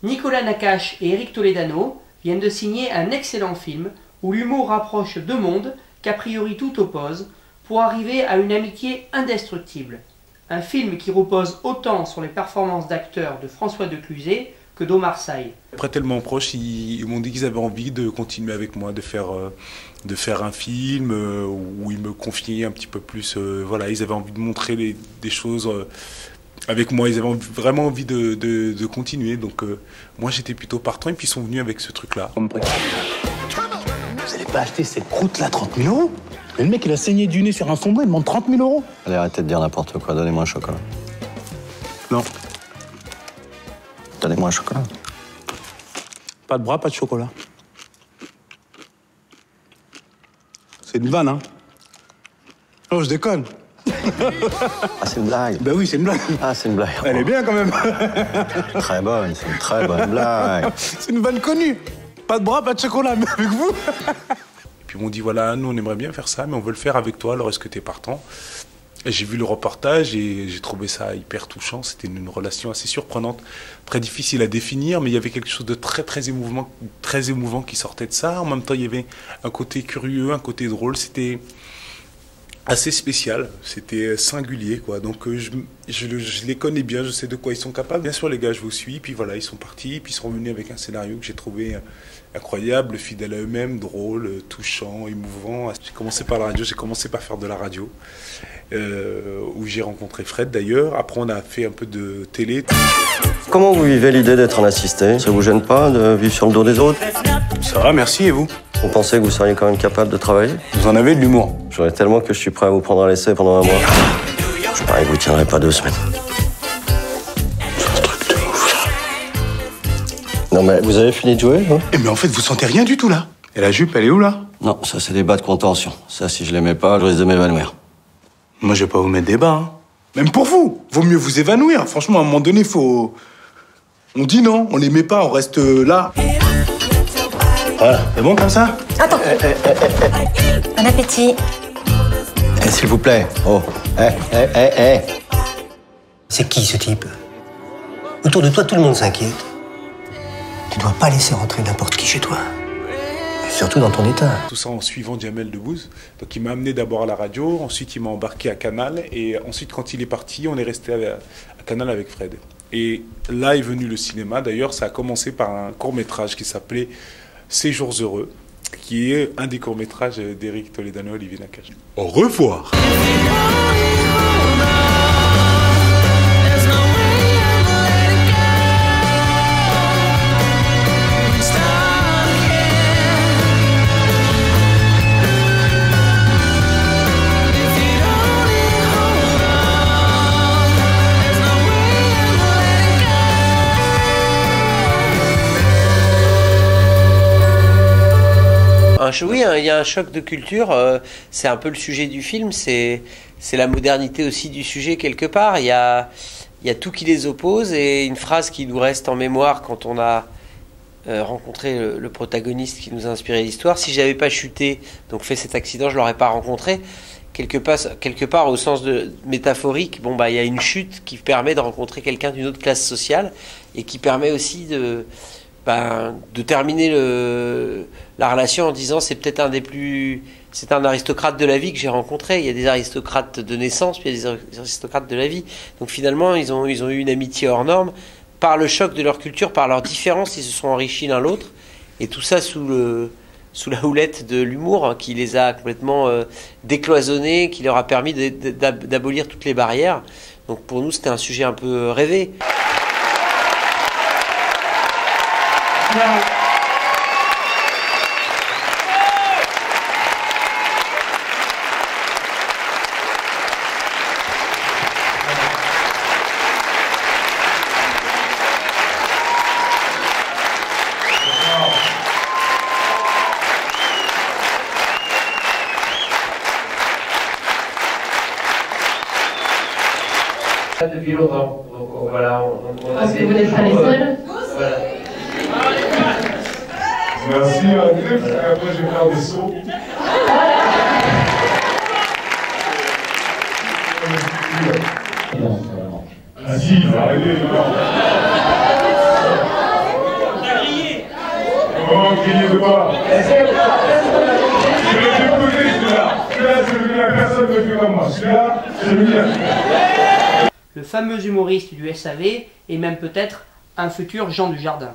Nicolas Nakache et Eric Toledano viennent de signer un excellent film où l'humour rapproche deux mondes qu'a priori tout oppose pour arriver à une amitié indestructible. Un film qui repose autant sur les performances d'acteurs de François de Cluzet que d'Omar Sy. Après tellement proche, ils m'ont dit qu'ils avaient envie de continuer avec moi, de faire un film où ils me confiaient un petit peu plus. Voilà, ils avaient envie de montrer des choses avec moi, ils avaient vraiment envie de continuer. Donc moi j'étais plutôt partant et puis ils sont venus avec ce truc-là. Vous n'allez pas acheter cette croûte-là 30 000 euros? Mais le mec il a saigné du nez sur un fond blanc, il demande 30 000 euros. Allez, arrêtez de dire n'importe quoi, donnez-moi un chocolat. Non. Donnez-moi un chocolat. Pas de bras, pas de chocolat. C'est une vanne, hein? Oh, je déconne. Ah, c'est une blague. Ben oui, c'est une blague. Ah, c'est une blague. Elle est bien quand même. Très bonne, c'est une très bonne blague. C'est une vanne connue. Pas de bras, pas de chocolat, mais avec vous. Et puis ils m'ont dit voilà, nous on aimerait bien faire ça, mais on veut le faire avec toi, alors est-ce que tu es partant? Et j'ai vu le reportage et j'ai trouvé ça hyper touchant. C'était une relation assez surprenante, très difficile à définir, mais il y avait quelque chose de très émouvant qui sortait de ça. En même temps, il y avait un côté curieux, un côté drôle. C'était assez spécial, c'était singulier, quoi. Donc je les connais bien, je sais de quoi ils sont capables. Bien sûr, les gars, je vous suis. Puis voilà, ils sont partis, puis ils sont revenus avec un scénario que j'ai trouvé incroyable, fidèle à eux-mêmes, drôle, touchant, émouvant. J'ai commencé par la radio, j'ai commencé par faire de la radio, où j'ai rencontré Fred d'ailleurs. Après, on a fait un peu de télé. Comment vous vivez l'idée d'être un assisté? Ça vous gêne pas de vivre sur le dos des autres? Ça va, merci, et vous? Vous pensez que vous seriez quand même capable de travailler? Vous en avez de l'humour. J'en ai tellement que je suis prêt à vous prendre à l'essai pendant un mois. Je parie que vous tiendrez pas 2 semaines. Non mais vous avez fini de jouer, hein? Mais en fait, vous sentez rien du tout, là. Et la jupe, elle est où, là? Non, ça c'est des bas de contention. Ça, si je l'aimais pas, je risque de m'évanouir. Moi, je vais pas vous mettre des bas, hein. Même pour vous. Vaut mieux vous évanouir. Franchement, à un moment donné, faut... On dit non, on les met pas, on reste là. Voilà, c'est bon comme ça? Attends. Bon appétit. S'il vous plaît. Oh. C'est qui ce type? Autour de toi, tout le monde s'inquiète. Tu dois pas laisser rentrer n'importe qui chez toi. Surtout dans ton état. Tout ça en suivant Jamel Debbouze. Donc il m'a amené d'abord à la radio, ensuite il m'a embarqué à Canal, et ensuite quand il est parti, on est resté à Canal avec Fred. Et là est venu le cinéma. D'ailleurs, ça a commencé par un court-métrage qui s'appelait Ces jours heureux, qui est un des courts-métrages d'Eric Toledano et Olivier Nakache. Au revoir. Oui, il y a un choc de culture, c'est un peu le sujet du film, c'est la modernité aussi du sujet quelque part. Il y a tout qui les oppose, et une phrase qui nous reste en mémoire quand on a rencontré le protagoniste qui nous a inspiré l'histoire: si j'avais pas chuté, donc fait cet accident, je l'aurais pas rencontré. Quelque part au sens métaphorique, bon bah il y a une chute qui permet de rencontrer quelqu'un d'une autre classe sociale, et qui permet aussi de terminer la relation en disant c'est peut-être c'est un aristocrate de la vie que j'ai rencontré. Il y a des aristocrates de naissance, puis il y a des aristocrates de la vie. Donc finalement, ils ont eu une amitié hors norme. Par le choc de leur culture, par leurs différences, ils se sont enrichis l'un l'autre. Et tout ça sous la houlette de l'humour, hein, qui les a complètement décloisonnés, qui leur a permis d'abolir toutes les barrières. Donc pour nous, c'était un sujet un peu rêvé. Depuis longtemps, donc voilà, on a... Parce que vous n'êtes pas les seuls. Voilà. Merci, André, parce qu'après je vais faire des sauts. Ah si, il va arriver, vous criez de quoi? Je vais déposer celui-là. Celui-là, c'est le bien, personne ne fait comme moi. Celui-là, c'est le bien. Le fameux humoriste du SAV et même peut-être un futur Jean Dujardin.